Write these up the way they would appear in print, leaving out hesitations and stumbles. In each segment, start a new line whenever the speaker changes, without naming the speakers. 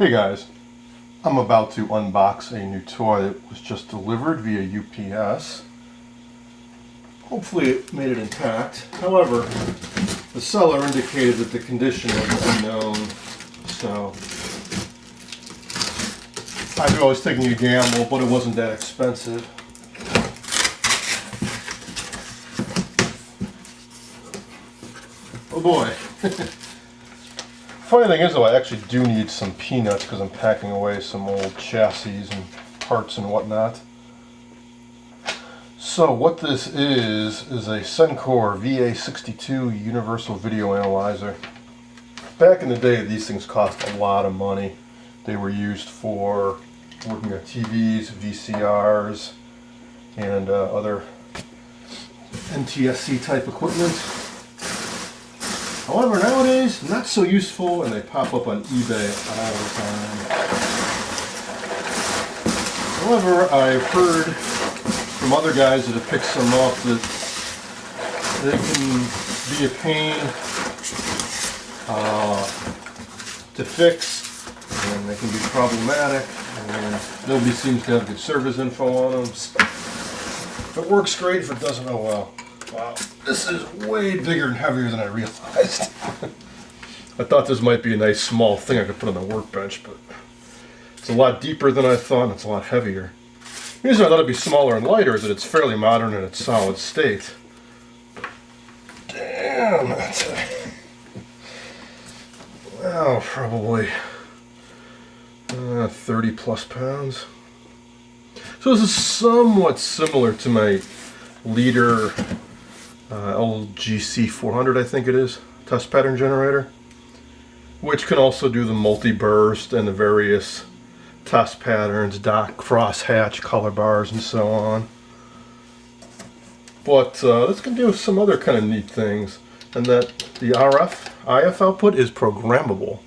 Hey guys, I'm about to unbox a new toy that was just delivered via UPS. Hopefully it made it intact. However, the seller indicated that the condition was unknown, so I knew I was taking a gamble, but it wasn't that expensive. Oh boy. Funny thing is though, I actually do need some peanuts because I'm packing away some old chassis and parts and whatnot. So what this is a Sencore VA-62 universal video analyzer. Back in the day, these things cost a lot of money. They were used for working on TVs, VCRs, and other NTSC type equipment. However, nowadays, not so useful, and they pop up on eBay all the time. However, I've heard from other guys that have picked some up that they can be a pain to fix, and they can be problematic, and nobody seems to have good service info on them. So if it works, great. If it doesn't, oh well. Wow, this is way bigger and heavier than I realized. I thought this might be a nice small thing I could put on the workbench, but it's a lot deeper than I thought, and it's a lot heavier. The reason I thought it'd be smaller and lighter is that it's fairly modern in its solid state. Damn, that's well, probably 30 plus pounds. So this is somewhat similar to my Leader LGC 400, I think it is, test pattern generator, which can also do the multi-burst and the various test patterns, dot, crosshatch, color bars, and so on. But this can do some other kind of neat things, and that the IF output is programmable.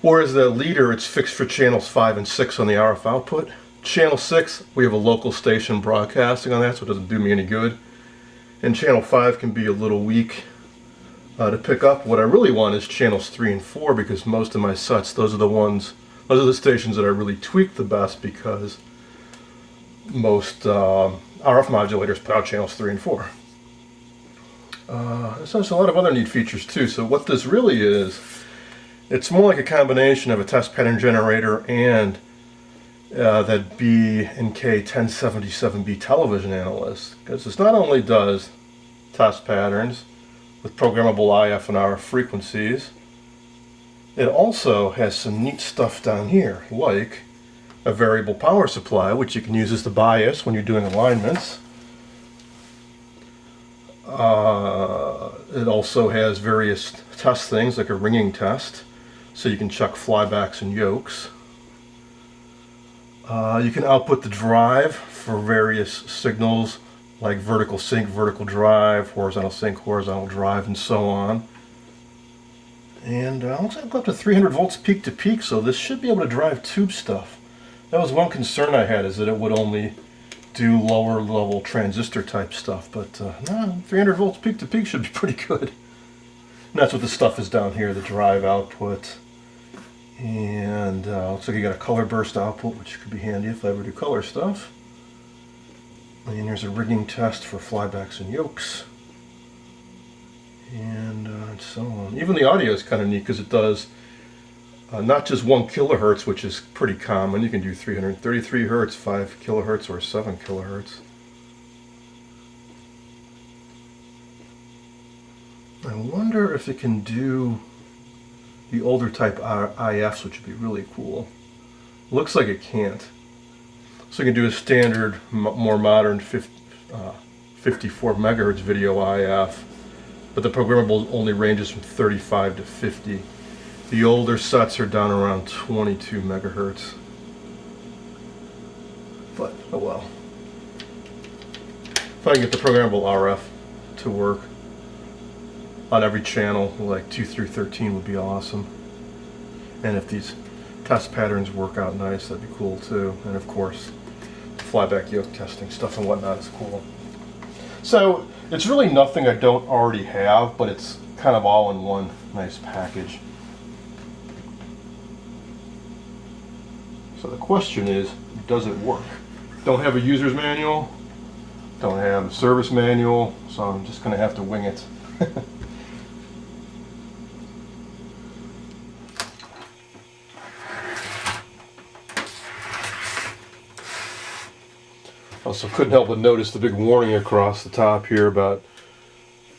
Whereas the Leader, it's fixed for channels 5 and 6 on the RF output. Channel 6, we have a local station broadcasting on that, so it doesn't do me any good. And channel 5 can be a little weak to pick up. What I really want is channels 3 and 4, because most of my sets, those are the stations that I really tweak the best, because most RF modulators put out channels 3 and 4. So there's a lot of other neat features too. So what this really is, it's more like a combination of a test pattern generator and that B and K 1077B television analyst, because this not only does test patterns with programmable IF and RF frequencies, it also has some neat stuff down here, like a variable power supply, which you can use as the bias when you're doing alignments. It also has various test things, like a ringing test, so you can check flybacks and yokes. You can output the drive for various signals, like vertical sync, vertical drive, horizontal sync, horizontal drive, and so on. And looks like I've got up to 300 volts peak to peak, so this should be able to drive tube stuff. That was one concern I had, is that it would only do lower level transistor type stuff, but no, 300 volts peak to peak should be pretty good. And that's what the stuff is down here, the drive output. And looks like you got a color burst output, which could be handy if I ever do color stuff. And there's a rigging test for flybacks and yokes. And so on. Even the audio is kind of neat, because it does not just 1 kilohertz, which is pretty common. You can do 333 hertz, 5 kilohertz, or 7 kilohertz. I wonder if it can do the older type IFs, which would be really cool. Looks like it can't. So you can do a standard, more modern 54 megahertz video IF, but the programmable only ranges from 35 to 50. The older sets are down around 22 megahertz. But, oh well. If I can get the programmable RF to work on every channel, like 2 through 13 would be awesome. And if these test patterns work out nice, that'd be cool too. And of course, flyback yoke testing stuff and whatnot is cool. So it's really nothing I don't already have, but it's kind of all in one nice package. So the question is, does it work? Don't have a user's manual, don't have a service manual, so I'm just going to have to wing it. Also couldn't help but notice the big warning across the top here about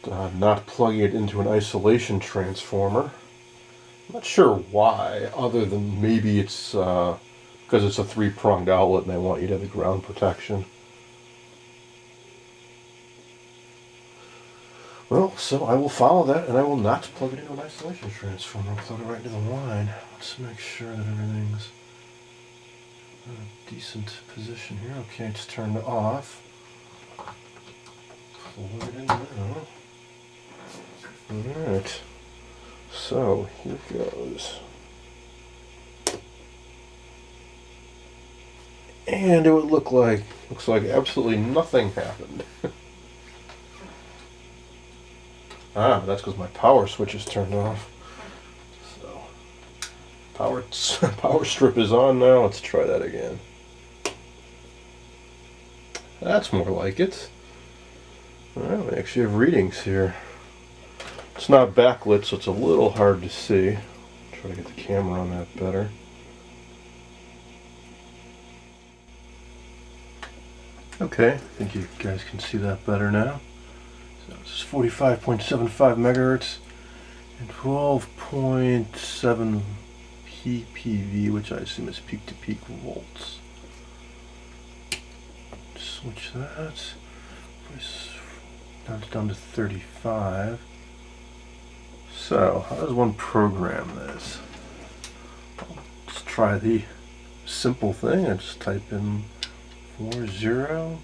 not plugging it into an isolation transformer. I'm not sure why, other than maybe it's because it's a three-pronged outlet and they want you to have the ground protection. Well, so I will follow that and I will not plug it into an isolation transformer. I'll plug it right into the line. Let's make sure that everything's in a decent position here. Okay, it's turned off. Plug it in now. Alright. So, here goes. And it would looks like absolutely nothing happened. That's because my power switch is turned off. So, power strip is on now. Let's try that again. That's more like it. Alright, we actually have readings here. It's not backlit, so it's a little hard to see. Try to get the camera on that better. Okay, I think you guys can see that better now. So it's 45.75 megahertz and 12.7 ppv, which I assume is peak-to-peak volts. Switch that. Now it's down to 35. So, how does one program this? Let's try the simple thing. I just type in 4000.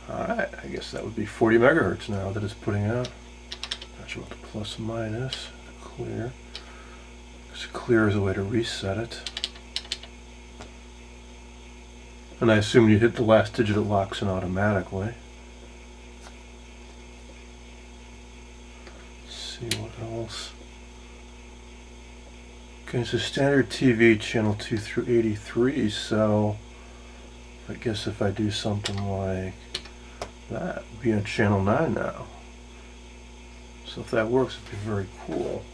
Alright, I guess that would be 40 megahertz now that it's putting out. Not sure what the plus and minus. Clear. Because clear is a way to reset it. And I assume you hit the last digit, it locks in automatically. See what else. Okay, so standard TV channel 2 through 83, so I guess if I do something like that, it'd be on channel 9 now. So if that works, it'd be very cool.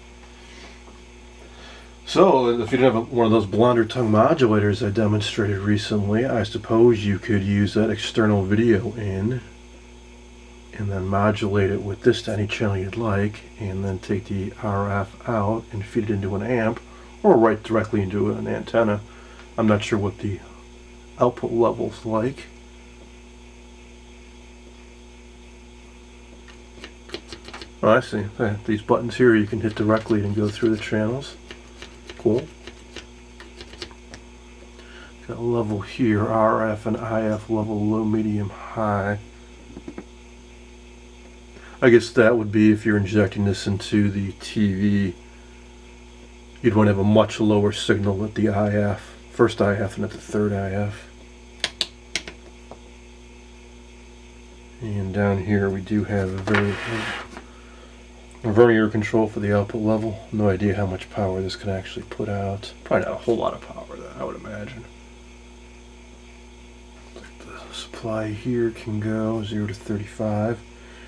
So if you didn't have one of those blonder tongue modulators I demonstrated recently, I suppose you could use that external video in and then modulate it with this to any channel you'd like, and then take the RF out and feed it into an amp, or right directly into an antenna. I'm not sure what the output level's like. Oh, I see. These buttons here you can hit directly and go through the channels. Cool. Got a level here, RF and IF level, low, medium, high. I guess that would be if you're injecting this into the TV, you'd want to have a much lower signal at the IF, first IF and at the third IF. And down here we do have a vernier control for the output level. No idea how much power this can actually put out. Probably not a whole lot of power, I would imagine. The supply here can go 0 to 35.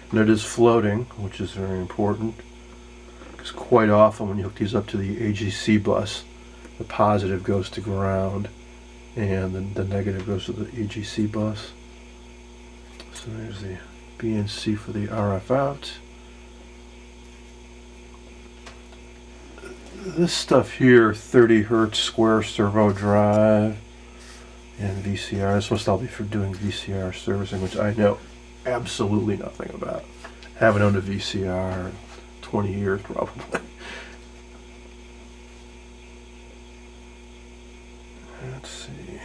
And it is floating, which is very important, because quite often when you hook these up to the AGC bus, the positive goes to ground and the negative goes to the AGC bus. So there's the BNC for the RF out. This stuff here, 30 Hertz square servo drive and VCR. This must all be for doing VCR servicing, which I know absolutely nothing about. Haven't owned a VCR in 20 years probably. Let's see.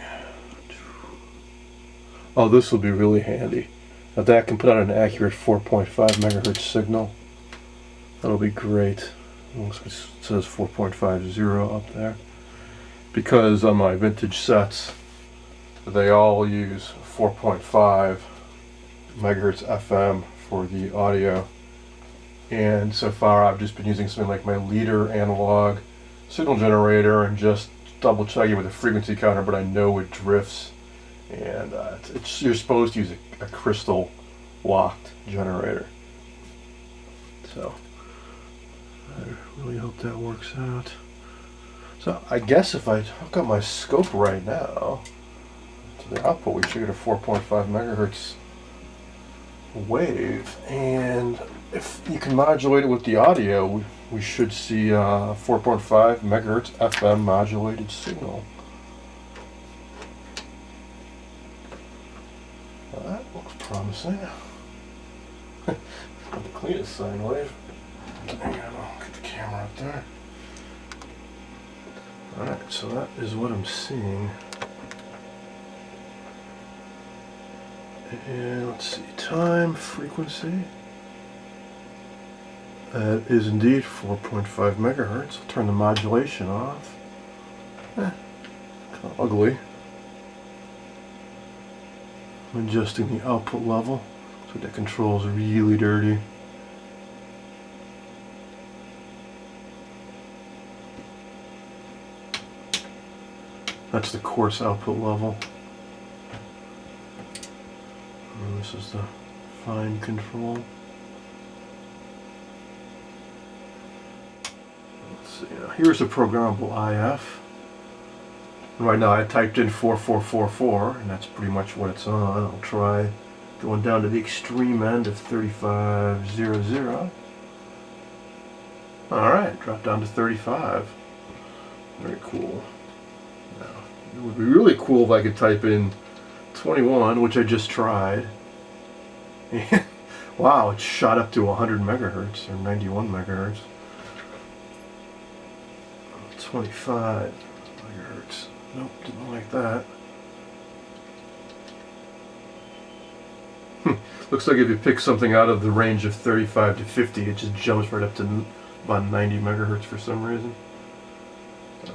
Oh, this will be really handy. If that can put out an accurate 4.5 megahertz signal, that'll be great. It says 4.50 up there. Because on my vintage sets, they all use 4.5 megahertz FM for the audio, and so far I've just been using something like my leader analog signal generator and just double check it with a frequency counter, but I know it drifts, and you're supposed to use a crystal locked generator. So I really hope that works out. So I guess if I hook up my scope right now to the output, we should get a 4.5 megahertz wave, and if you can modulate it with the audio, we should see a 4.5 megahertz FM modulated signal. Well, that looks promising. Not the cleanest sine wave. Hang on, I'll get the camera up there. Alright, so that is what I'm seeing. And let's see, time, frequency. That is indeed 4.5 megahertz. I'll turn the modulation off. Kind of ugly. I'm adjusting the output level, so that control's really dirty. That's the coarse output level. And this is the fine control. Let's see, here's a programmable IF. Right now I typed in 4444, and that's pretty much what it's on. I'll try going down to the extreme end of 3500. Alright, drop down to 35. Very cool. Now, it would be really cool if I could type in 21, which I just tried. And wow, it shot up to 100 megahertz, or 91 megahertz. 25 megahertz. Nope, didn't like that. Looks like if you pick something out of the range of 35 to 50, it just jumps right up to about 90 megahertz for some reason.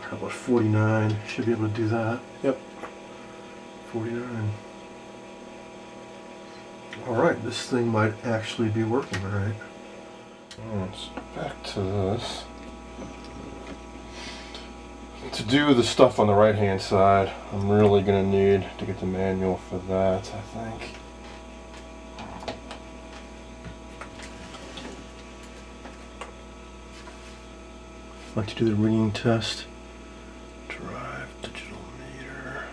How about 49? Should be able to do that. Yep. 49. Alright, this thing might actually be working right. So back to this. To do the stuff on the right hand side, I'm really going to need to get the manual for that, I think. I'd like to do the ringing test. Drive digital meter.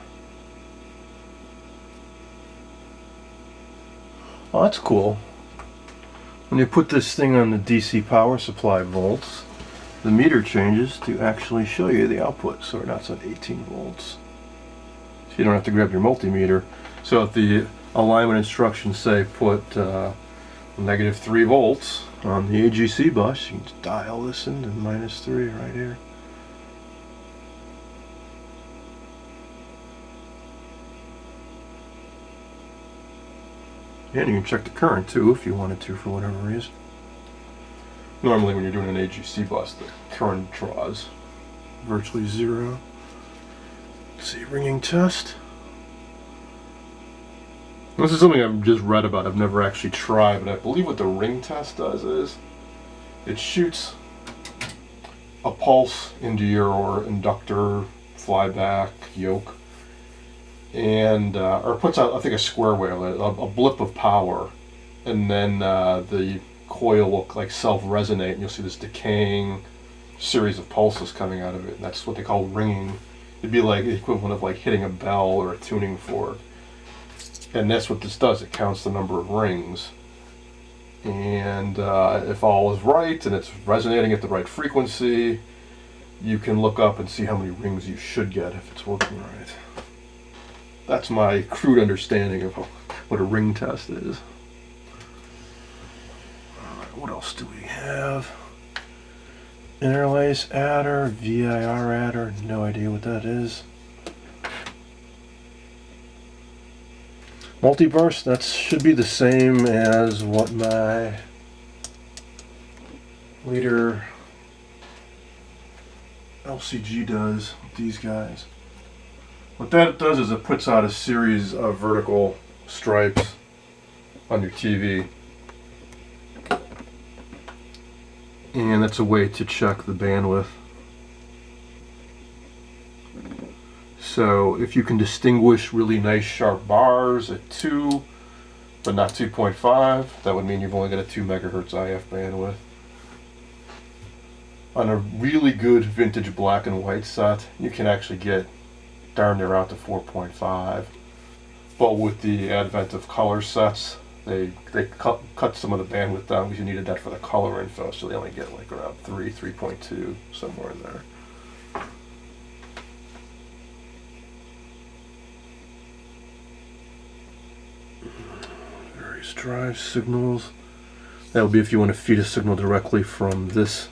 Oh, that's cool. When you put this thing on the DC power supply volts, the meter changes to actually show you the output, so now it's at 18 volts. So you don't have to grab your multimeter. So if the alignment instructions say put negative 3 volts on the AGC bus, you can just dial this into -3 right here. And you can check the current too if you wanted to for whatever reason. Normally when you're doing an AGC bus, the current draws virtually 0. Let's see, ringing test. This is something I've just read about, I've never actually tried, but I believe what the ring test does is it shoots a pulse into your inductor, flyback, yoke, and or puts out, I think, a square wave, a blip of power, and then the coil will like self-resonate, and you'll see this decaying series of pulses coming out of it. And that's what they call ringing. It'd be like the equivalent of like hitting a bell or a tuning fork. And that's what this does. It counts the number of rings. And if all is right and it's resonating at the right frequency, you can look up and see how many rings you should get if it's working right. That's my crude understanding of what a ring test is. Alright, what else do we have? Interlace adder, VIR adder, no idea what that is. Multiburst, that should be the same as what my leader LCG does with these guys. What that does is it puts out a series of vertical stripes on your TV. And that's a way to check the bandwidth. So if you can distinguish really nice sharp bars at 2, but not 2.5, that would mean you've only got a 2 megahertz IF bandwidth. On a really good vintage black and white set, you can actually get darn near out to 4.5. But with the advent of color sets, they cut some of the bandwidth down because you needed that for the color info, so they only get like around 3.2, somewhere in there. Various drive signals. That would be if you want to feed a signal directly from this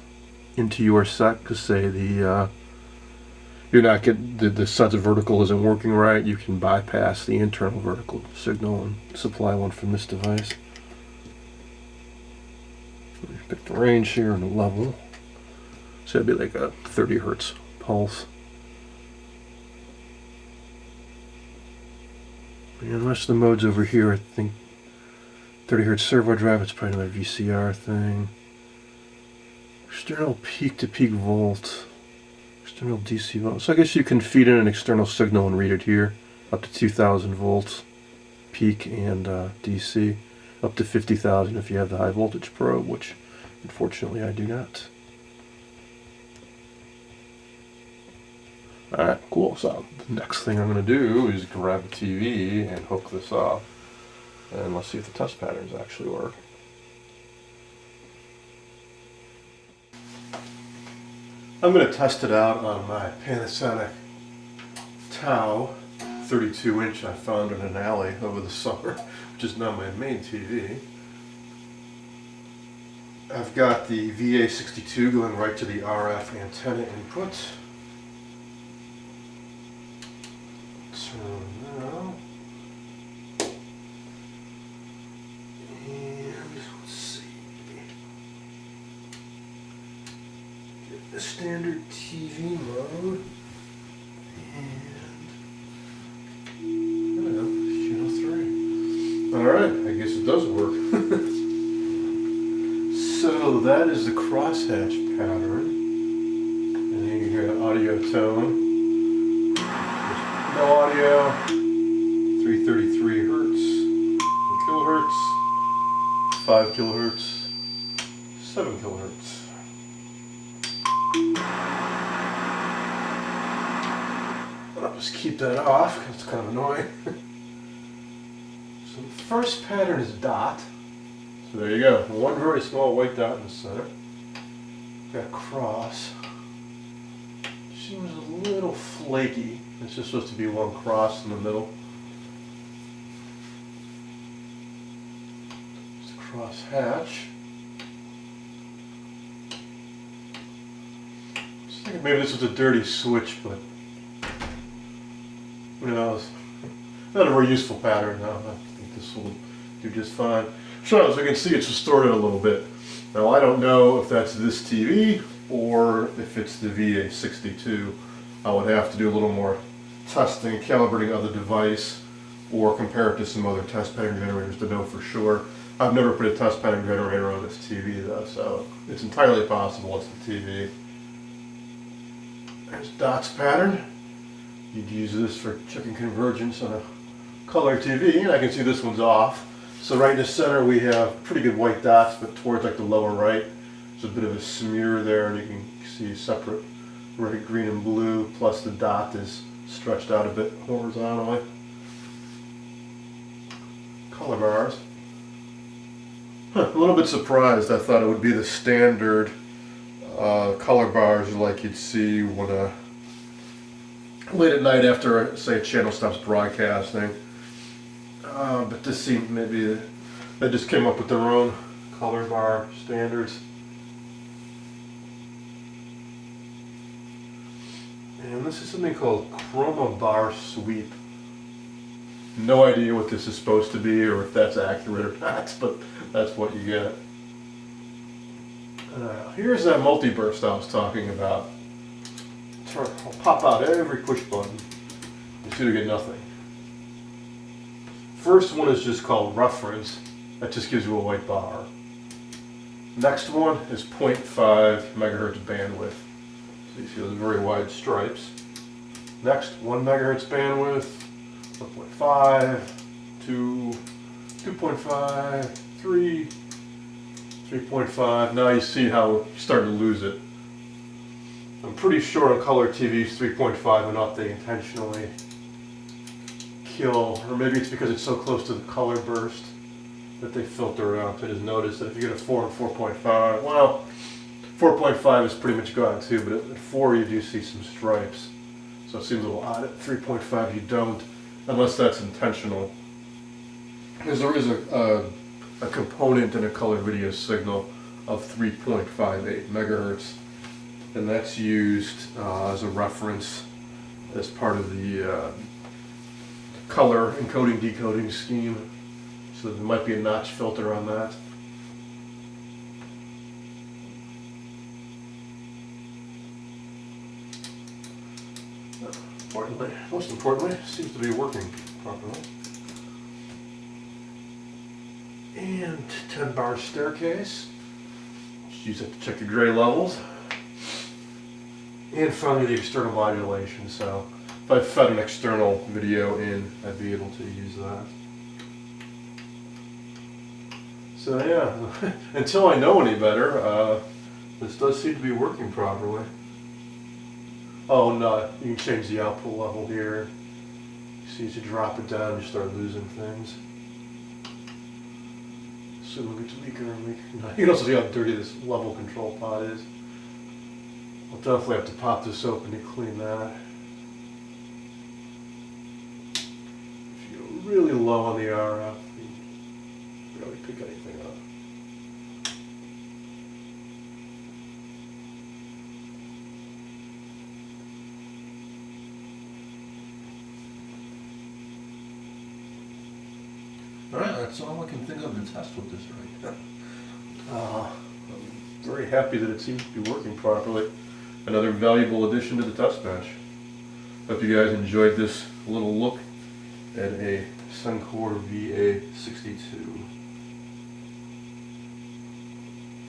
into your set, because say the you're not getting the set's vertical isn't working right, you can bypass the internal vertical signal and supply one from this device. Pick the range here and the level. So it'd be like a 30 hertz pulse. And the rest of the modes over here, I think 30 hertz servo drive, it's probably another VCR thing. External peak to peak volt. External DC volt. So I guess you can feed in an external signal and read it here. Up to 2000 volts peak and DC. Up to 50,000 if you have the high voltage probe, which unfortunately I do not. Alright, cool. So the next thing I'm going to do is grab a TV and hook this up. And let's see if the test patterns actually work. I'm going to test it out on my Panasonic Tau 32-inch I found in an alley over the summer, which is now my main TV. I've got the VA-62 going right to the RF antenna input. So now, and let's see. The standard TV mode, and channel 3. Alright, I guess it does work. So that is the crosshatch pattern. And then you hear audio tone. There's no audio. 333 hertz, kilohertz, 5 kilohertz, 7 kilohertz. I'll just keep that off because it's kind of annoying. So the first pattern is dot. So there you go. One very small white dot in the center. Got cross. Seems a little flaky. It's just supposed to be one cross in the middle. It's a cross hatch. I was thinking maybe this was a dirty switch, but who knows? Not a very useful pattern, though. I think this will do just fine. So as you can see, it's distorted a little bit. Now I don't know if that's this TV or if it's the VA-62. I would have to do a little more testing, calibrating of the device, or compare it to some other test pattern generators to know for sure. I've never put a test pattern generator on this TV though, so it's entirely possible it's the TV. There's dots pattern. You'd use this for checking convergence on a color TV, and I can see this one's off. So right in the center we have pretty good white dots, but towards like the lower right, there's a bit of a smear there, and you can see separate red, green, and blue, plus the dot is stretched out a bit horizontally. Color bars. A little bit surprised. I thought it would be the standard color bars like you'd see when late at night after, say, a channel stops broadcasting. But this seemed maybe they just came up with their own color bar standards. And this is something called Chroma Bar Sweep. No idea what this is supposed to be or if that's accurate or not, but that's what you get. Here's that multi-burst I was talking about. I'll pop out every push button. You see we get nothing. First one is just called reference. That just gives you a white bar. Next one is 0.5 megahertz bandwidth. So you see those very wide stripes. Next, 1 megahertz bandwidth, 1.5, 2, 2.5, 3, 3.5. Now you see how you're starting to lose it. I'm pretty sure on color TVs 3.5 enough they intentionally kill, or maybe it's because it's so close to the color burst that they filter out. I just noticed that if you get a 4 and 4.5, well, 4.5 is pretty much gone too, but at 4 you do see some stripes. So it seems a little odd. At 3.5 you don't, unless that's intentional. Because there is a component in a color video signal of 3.58 megahertz, and that's used as a reference as part of the color encoding decoding scheme. So there might be a notch filter on that. Most importantly, seems to be working properly. And 10 bar staircase. Just use it to check the gray levels. And finally the external modulation. So if I fed an external video in, I'd be able to use that. So yeah, until I know any better, this does seem to be working properly. Oh no, you can change the output level here. See, as you drop it down, you start losing things. So it gets weaker and weaker. You can also see how dirty this level control pod is. I'll definitely have to pop this open to clean that. If you go really low on the RF, you can barely pick anything up. Alright, that's all I can think of to test with this right now. I'm very happy that it seems to be working properly. Another valuable addition to the test bench. Hope you guys enjoyed this little look at a Sencore VA-62.